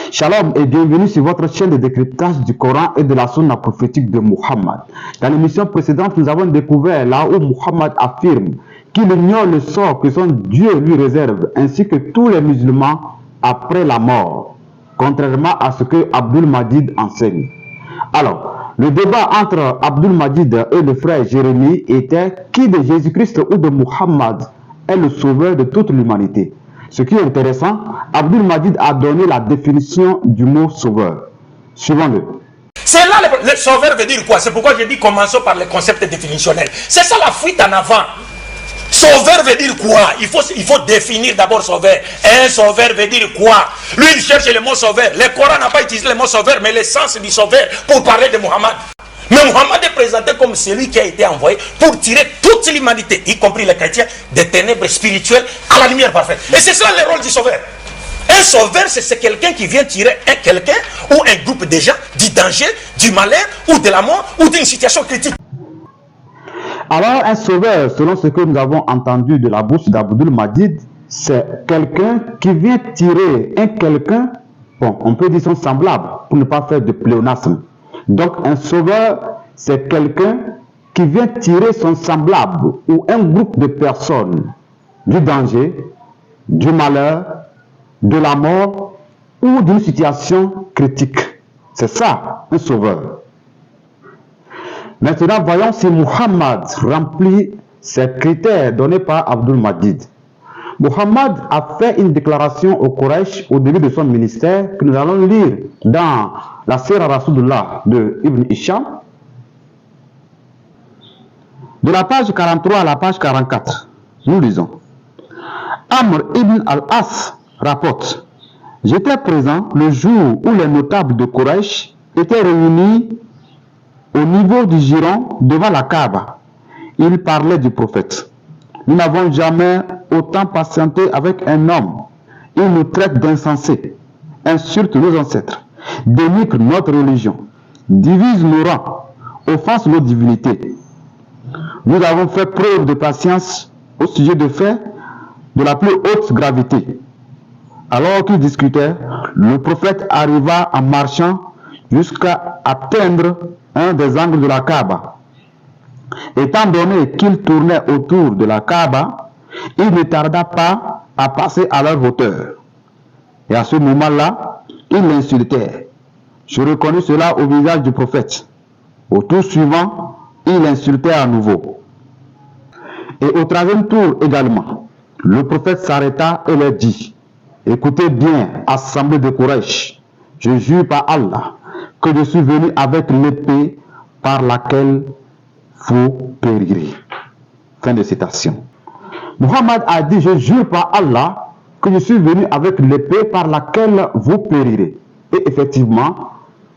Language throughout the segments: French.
Shalom et bienvenue sur votre chaîne de décryptage du Coran et de la sunna prophétique de Muhammad. Dans l'émission précédente, nous avons découvert là où Muhammad affirme qu'il ignore le sort que son Dieu lui réserve, ainsi que tous les musulmans après la mort, contrairement à ce que Abdul Majid enseigne. Alors, le débat entre Abdul Majid et le frère Jérémie était qui de Jésus-Christ ou de Muhammad est le sauveur de toute l'humanité. Ce qui est intéressant, Abdul Majid a donné la définition du mot sauveur. Suivons-le. C'est là le sauveur veut dire quoi? C'est pourquoi j'ai dit commençons par les concepts définitionnels. C'est ça la fuite en avant. Sauveur veut dire quoi? Il faut définir d'abord sauveur. Un sauveur veut dire quoi? Lui il cherche le mot sauveur. Le Coran n'a pas utilisé le mot sauveur, mais l'essence du sauveur pour parler de Muhammad. Mais Muhammad est présenté comme celui qui a été envoyé pour tirer toute l'humanité, y compris les chrétiens, des ténèbres spirituelles à la lumière parfaite. Et c'est ça le rôle du sauveur. Un sauveur, c'est quelqu'un qui vient tirer quelqu'un ou un groupe de gens du danger, du malheur ou de la mort ou d'une situation critique. Alors, un sauveur, selon ce que nous avons entendu de la bouche d'Abdul Majid, c'est quelqu'un qui vient tirer un quelqu'un, bon, on peut dire son semblable, pour ne pas faire de pléonasme. Donc, un sauveur, c'est quelqu'un qui vient tirer son semblable ou un groupe de personnes du danger, du malheur, de la mort ou d'une situation critique. C'est ça, un sauveur. Maintenant, voyons si Muhammad remplit ces critères donnés par Abdul Majid. Muhammad a fait une déclaration au Quraysh au début de son ministère que nous allons lire dans la Sira Rasulullah de Ibn Hisham, de la page 43 à la page 44. Nous lisons. Amr ibn al-As rapporte: j'étais présent le jour où les notables de Quraysh étaient réunis au niveau du giron devant la Kaaba. Ils parlaient du prophète. Nous n'avons jamais autant patienté avec un homme. Il nous traite d'insensés, insulte nos ancêtres, dénigre notre religion, divise nos rangs, offense nos divinités. Nous avons fait preuve de patience au sujet de faits de la plus haute gravité. Alors qu'ils discutaient, le prophète arriva en marchant jusqu'à atteindre un des angles de la Kaaba. Étant donné qu'il tournait autour de la Kaaba, il ne tarda pas à passer à leur hauteur. Et à ce moment-là, il l'insultait. Je reconnus cela au visage du prophète. Au tour suivant, il insultait à nouveau. Et au troisième tour également, le prophète s'arrêta et leur dit: écoutez bien, assemblée de Quraysh, je jure par Allah que je suis venu avec l'épée par laquelle vous périrez. Fin de citation. Muhammad a dit: je jure par Allah que je suis venu avec l'épée par laquelle vous périrez. Et effectivement,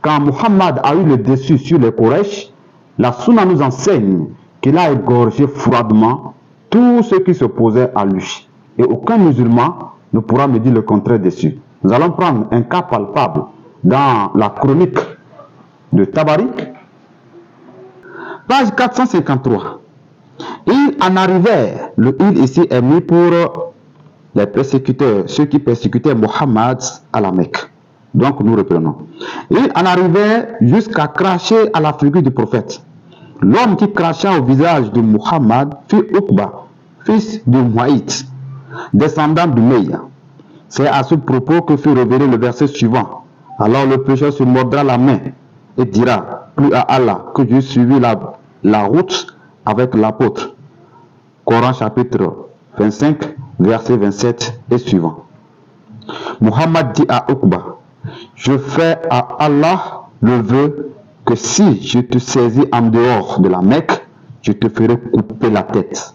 quand Muhammad a eu le dessus sur les Quraysh, la sunna nous enseigne qu'il a égorgé froidement tous ceux qui s'opposaient à lui. Et aucun musulman ne pourra me dire le contraire dessus. Nous allons prendre un cas palpable dans la chronique de Tabari, page 453. Il en arrivait, le il ici est mis pour les persécuteurs, ceux qui persécutaient Muhammad à la Mecque. Donc nous reprenons. Il en arrivait jusqu'à cracher à la figure du prophète. L'homme qui cracha au visage de Muhammad fut Uqba, fils de Mu'ayt, descendant de Meya. C'est à ce propos que fut révélé le verset suivant. Alors le pécheur se mordra la main et dira: plus à Allah que j'ai suivi la route avec l'apôtre. Coran chapitre 25, verset 27 et suivant. Muhammad dit à Uqba: je fais à Allah le vœu que si je te saisis en dehors de la Mecque, je te ferai couper la tête.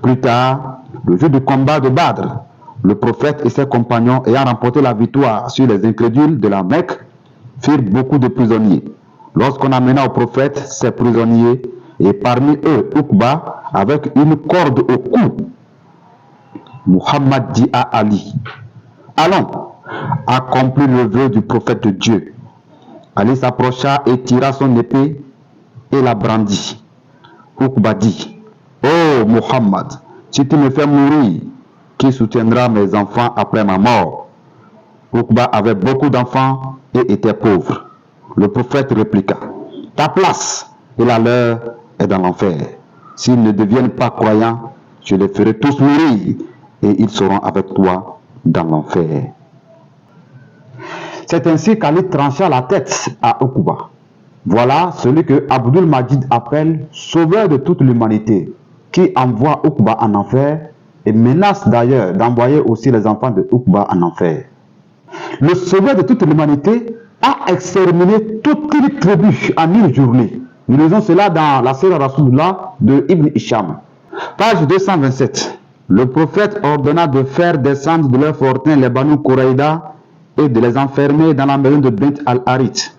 Plus tard, le jour du combat de Badr, le prophète et ses compagnons, ayant remporté la victoire sur les incrédules de la Mecque, firent beaucoup de prisonniers. Lorsqu'on amena au prophète ses prisonniers, et parmi eux Uqba, avec une corde au cou, Muhammad dit à Ali: allons, accomplis le vœu du prophète de Dieu. Ali s'approcha et tira son épée et la brandit. Uqba dit: oh Muhammad, si tu me fais mourir, qui soutiendra mes enfants après ma mort? Uqba avait beaucoup d'enfants et était pauvre. Le prophète répliqua, ta place et la leur est dans l'enfer. S'ils ne deviennent pas croyants, je les ferai tous mourir et ils seront avec toi dans l'enfer. C'est ainsi qu'Ali trancha la tête à Uqba. Voilà celui que Abdul Majid appelle sauveur de toute l'humanité, qui envoie Uqba en enfer et menace d'ailleurs d'envoyer aussi les enfants de Uqba en enfer. Le sauveur de toute l'humanité a exterminé toute une tribu en une journée. Nous lisons cela dans la Sira Rasulullah de Ibn Hisham. Page 227. Le prophète ordonna de faire descendre de leur fortin les Banu Quraïda et de les enfermer dans la maison de Bint al-Harith.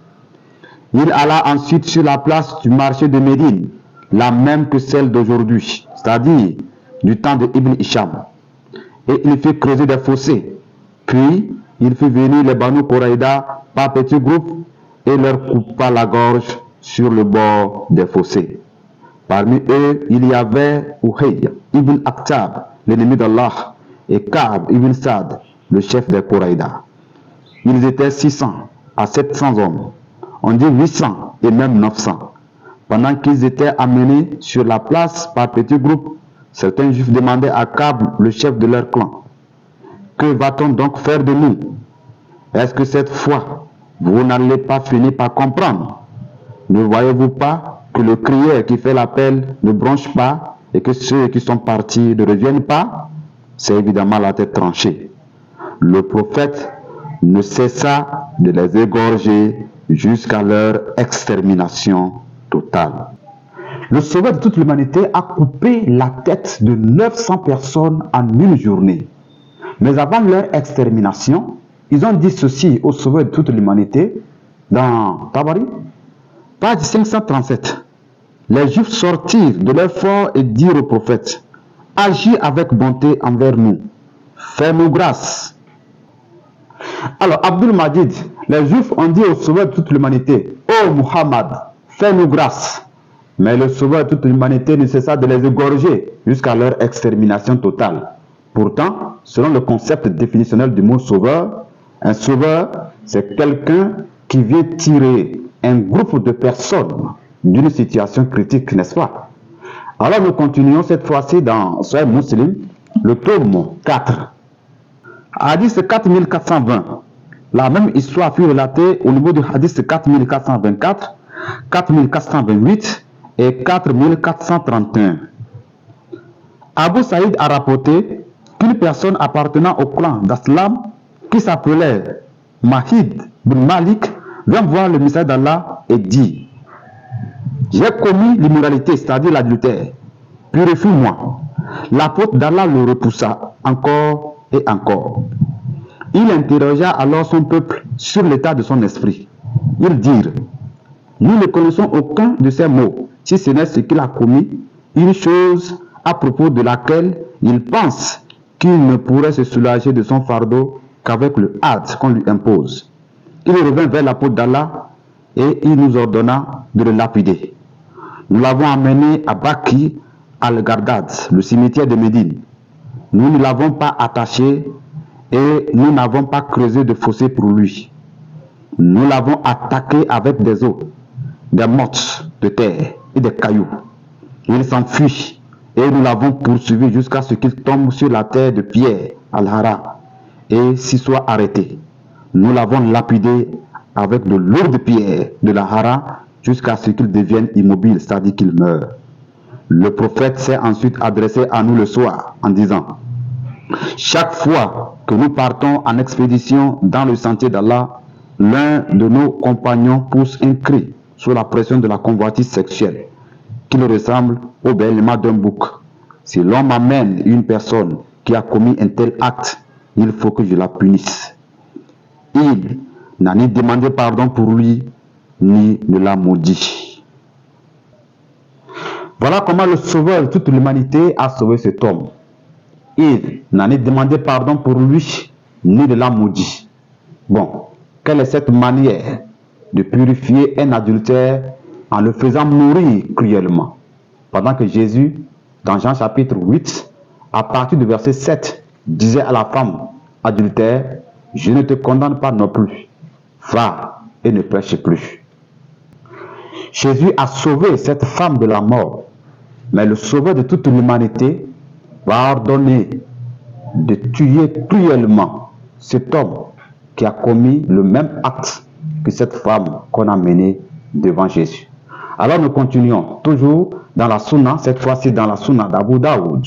Il alla ensuite sur la place du marché de Médine, la même que celle d'aujourd'hui, c'est-à-dire du temps de Ibn Hisham. Et il fit creuser des fossés. Puis, il fit venir les Banu Quraïda par petits groupes et leur coupa la gorge sur le bord des fossés. Parmi eux, il y avait Uhayy ibn Akhtab, l'ennemi d'Allah, et Ka'b ibn Sa'd, le chef des Quraïda. Ils étaient 600 à 700 hommes. On dit 800 et même 900. Pendant qu'ils étaient amenés sur la place par petits groupes, certains juifs demandaient à Ka'b, le chef de leur clan, que va-t-on donc faire de nous? Est-ce que cette fois, vous n'allez pas finir par comprendre? Ne voyez-vous pas que le crieur qui fait l'appel ne bronche pas et que ceux qui sont partis ne reviennent pas? C'est évidemment la tête tranchée. Le prophète ne cessa de les égorger jusqu'à leur extermination totale. Le sauveur de toute l'humanité a coupé la tête de 900 personnes en une journée. Mais avant leur extermination, ils ont dit ceci au sauveur de toute l'humanité dans Tabari, page 537. Les Juifs sortirent de leur fort et dirent au prophète, agis avec bonté envers nous, fais-nous grâce. Alors Abdul Majid, les Juifs ont dit au sauveur de toute l'humanité, ô Muhammad, fais-nous grâce. Mais le sauveur de toute l'humanité ne cessa de les égorger jusqu'à leur extermination totale. Pourtant, selon le concept définitionnel du mot sauveur, un sauveur, c'est quelqu'un qui vient tirer un groupe de personnes d'une situation critique, n'est-ce pas? Alors nous continuons cette fois-ci dans Sahih Muslim, le tome 4. Hadith 4420. La même histoire fut relatée au niveau du hadith 4424, 4428 et 4431. Abu Saïd a rapporté qu'une personne appartenant au clan d'Aslam, qui s'appelait Mahid bin Malik, vient voir le messager d'Allah et dit, j'ai commis l'immoralité, c'est-à-dire l'adultère, purifie-moi. L'apôtre d'Allah le repoussa encore et encore. Il interrogea alors son peuple sur l'état de son esprit. Ils dirent, nous ne connaissons aucun de ces mots, si ce n'est ce qu'il a commis, une chose à propos de laquelle il pense qu'il ne pourrait se soulager de son fardeau qu'avec le had qu'on lui impose. Il revint vers l'apôtre d'Allah et il nous ordonna de le lapider. Nous l'avons amené à Baki al-Gardad, le cimetière de Médine. Nous ne l'avons pas attaché et nous n'avons pas creusé de fossé pour lui. Nous l'avons attaqué avec des os, des mottes de terre et des cailloux. Il s'enfuit et nous l'avons poursuivi jusqu'à ce qu'il tombe sur la terre de pierre, al-Hara, et s'y soit arrêté. Nous l'avons lapidé avec de lourdes pierres de la Hara jusqu'à ce qu'il devienne immobile, c'est-à-dire qu'il meure. Le prophète s'est ensuite adressé à nous le soir en disant, chaque fois que nous partons en expédition dans le sentier d'Allah, l'un de nos compagnons pousse un cri sous la pression de la convoitise sexuelle, qu'il ressemble au bêlement d'un bouc. Si l'on m'amène une personne qui a commis un tel acte, il faut que je la punisse. Il n'a ni demandé pardon pour lui, ni ne l'a maudit. Voilà comment le sauveur de toute l'humanité a sauvé cet homme. Il n'a ni demandé pardon pour lui, ni ne l'a maudit. Bon, quelle est cette manière de purifier un adultère en le faisant mourir cruellement? Pendant que Jésus, dans Jean chapitre 8, à partir du verset 7, disait à la femme adultère, je ne te condamne pas non plus. Va et ne prêche plus. Jésus a sauvé cette femme de la mort, mais le sauveur de toute l'humanité va ordonner de tuer cruellement cet homme qui a commis le même acte que cette femme qu'on a menée devant Jésus. Alors nous continuons toujours dans la Sunna, cette fois-ci dans la Sunna d'Abu Daoud.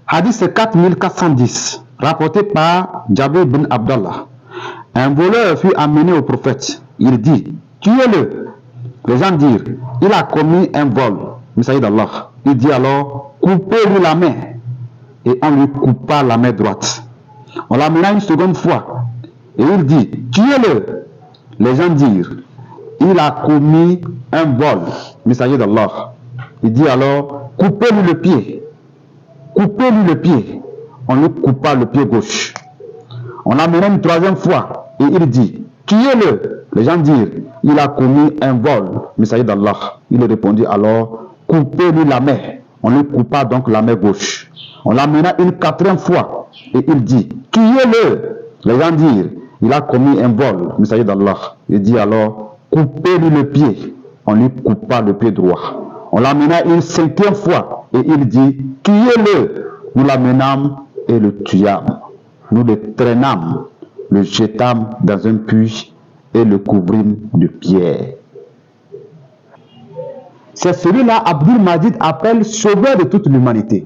Hadith 4410, rapporté par Jabir bin Abdallah. Un voleur fut amené au prophète. Il dit, tuez-le. Les gens dirent, il a commis un vol. Messager d'Allah. Il dit alors, coupez-lui la main. Et on lui coupa la main droite. On l'amena une seconde fois. Et il dit, tuez-le. Les gens dirent, il a commis un vol. Messager d'Allah. Il dit alors, coupez-lui le pied. Coupez-lui le pied. On lui coupa le pied gauche. On l'amena une troisième fois. Et il dit, tuez-le. Les gens dirent, il a commis un vol. Messager d'Allah. Il répondit alors, coupez-lui la main. On lui coupa donc la main gauche. On l'amena une quatrième fois. Et il dit, tuez-le. Les gens dirent, il a commis un vol. Messager d'Allah. Il dit alors, coupez-lui le pied. On lui coupa le pied droit. On l'amena une cinquième fois. Et il dit, tuez-le. Nous l'amenâmes et le tuâmes. Nous le traînâmes, le jetâmes dans un puits et le couvrîmes de pierre. C'est celui-là, Abdul Majid appelle sauveur de toute l'humanité.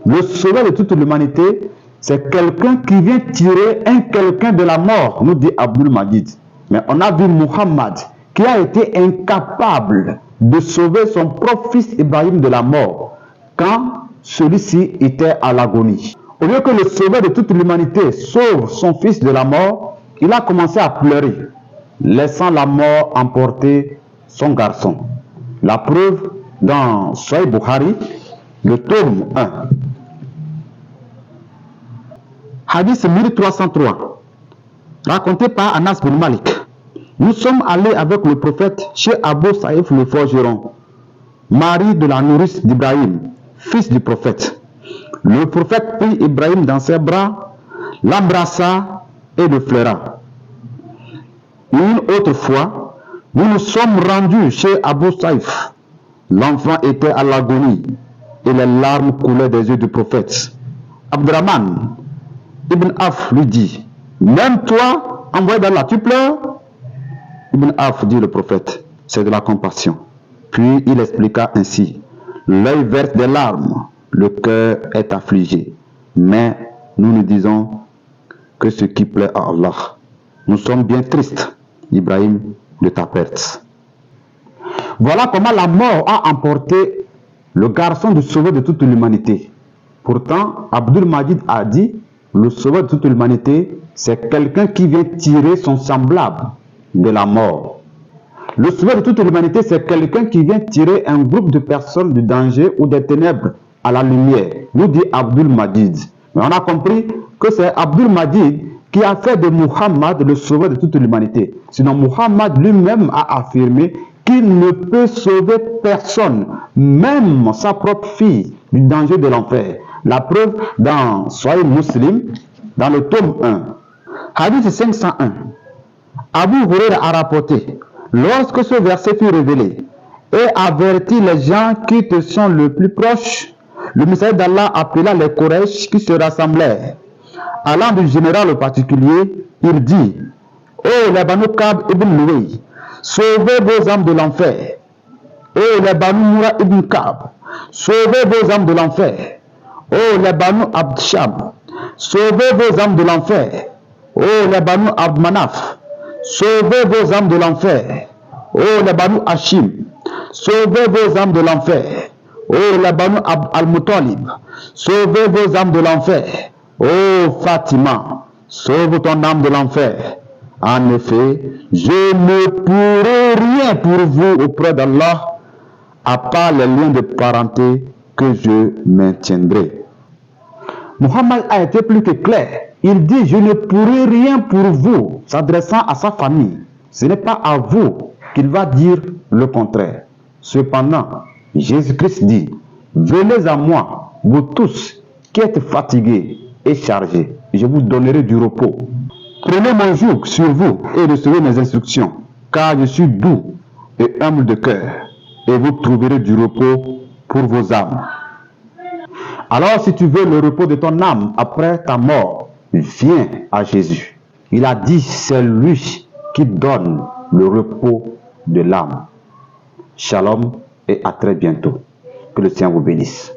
Le sauveur de toute l'humanité, c'est quelqu'un qui vient tirer un quelqu'un de la mort, nous dit Abdul Majid. Mais on a vu Muhammad qui a été incapable de sauver son propre fils Ibrahim de la mort quand celui-ci était à l'agonie. Au lieu que le sauveur de toute l'humanité sauve son fils de la mort, il a commencé à pleurer, laissant la mort emporter son garçon. La preuve dans Sahih Bukhari, le tome 1. Hadith 1303, raconté par Anas bin Malik. Nous sommes allés avec le prophète chez Abu Saïf le forgeron, mari de la nourrice d'Ibrahim, fils du prophète. Le prophète prit Ibrahim dans ses bras, l'embrassa et le flaira. Une autre fois, nous nous sommes rendus chez Abu Saïf. L'enfant était à l'agonie et les larmes coulaient des yeux du prophète. Abdurrahman Ibn Auf lui dit, même toi, envoyé d'Allah, tu pleures? Ibn Auf dit le prophète, c'est de la compassion. Puis il expliqua ainsi, l'œil verse des larmes, le cœur est affligé, mais nous nous disons que ce qui plaît à Allah. Nous sommes bien tristes, Ibrahim, de ta perte. Voilà comment la mort a emporté le garçon du sauveur de toute l'humanité. Pourtant, Abdul Majid a dit, le sauveur de toute l'humanité, c'est quelqu'un qui vient tirer son semblable de la mort. Le sauveur de toute l'humanité, c'est quelqu'un qui vient tirer un groupe de personnes du danger ou des ténèbres à la lumière, nous dit Abdul Majid. Mais on a compris que c'est Abdul Majid qui a fait de Muhammad le sauveur de toute l'humanité. Sinon, Muhammad lui-même a affirmé qu'il ne peut sauver personne, même sa propre fille, du danger de l'enfer. La preuve dans Sahih Muslim, dans le tome 1. Hadith 501. Abu Huraira a rapporté, lorsque ce verset fut révélé, et avertit les gens qui te sont le plus proches, le messager d'Allah appela les Quraysh qui se rassemblèrent. Allant du général au particulier, il dit, ô les Banu Kab ibn Louay, sauvez vos âmes de l'enfer. Ô les Banu Moura ibn Kab, sauvez vos âmes de l'enfer. Ô les Banu Abd Sham, sauvez vos âmes de l'enfer. Ô les Banu Abd Manaf, sauvez vos âmes de l'enfer. Ô les Banu Hashim, sauvez vos âmes de l'enfer. Ô les Banu Abd al-Muttalib, sauvez vos âmes de l'enfer. Ô Fatima, sauve ton âme de l'enfer. En effet, je ne pourrai rien pour vous auprès d'Allah, à part les liens de parenté que je maintiendrai. Muhammad a été plus que clair. Il dit, je ne pourrai rien pour vous, s'adressant à sa famille. Ce n'est pas à vous qu'il va dire le contraire. Cependant, Jésus-Christ dit, venez à moi, vous tous qui êtes fatigués et chargés, je vous donnerai du repos. Prenez mon joug sur vous et recevez mes instructions, car je suis doux et humble de cœur, et vous trouverez du repos pour vos âmes. Alors, si tu veux le repos de ton âme après ta mort, viens à Jésus. Il a dit, c'est lui qui donne le repos de l'âme. Shalom et à très bientôt. Que le Seigneur vous bénisse.